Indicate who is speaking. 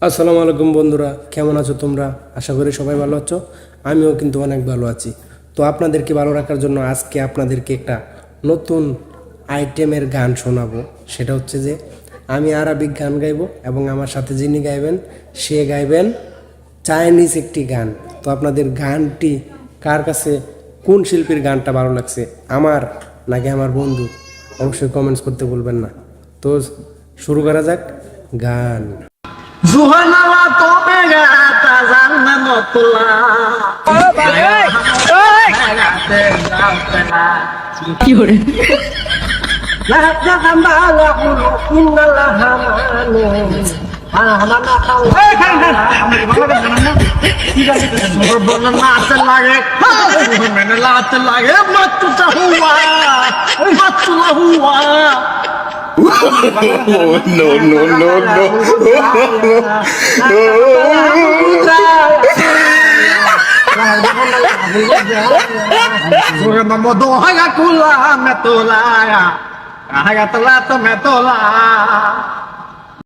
Speaker 1: আসসালামু আলাইকুম বন্ধুরা, কেমন আছো তোমরা? আশা করি সবাই ভালো আছো। আমিও কিন্তু অনেক ভালো আছি। তো আপনাদেরকে ভালো রাখার জন্য আজকে আপনাদেরকে একটা নতুন আইটেমের গান শোনাবো। সেটা হচ্ছে যে আমি আরবিক গান গাইবো এবং আমার সাথে যিনি গাইবেন সে গাইবেন চাইনিজ একটি গান। তো আপনাদের গানটি কার কাছে, কোন শিল্পীর গানটা ভালো লাগছে, আমার নাকি আমার বন্ধু, অবশ্যই কমেন্টস করতে ভুলবেন না। তো শুরু করা যাক গান।
Speaker 2: Zuhanala tope gata zanna notula.
Speaker 3: কি করে
Speaker 2: Lahat na kambala kulo inalahamano. Alahamana kala. Bola naat lage. Maine naat lage. Mattu huwa. Mattu huwa.
Speaker 4: No, no, no, no.
Speaker 2: Modo haga kula metola, haga tala to metola.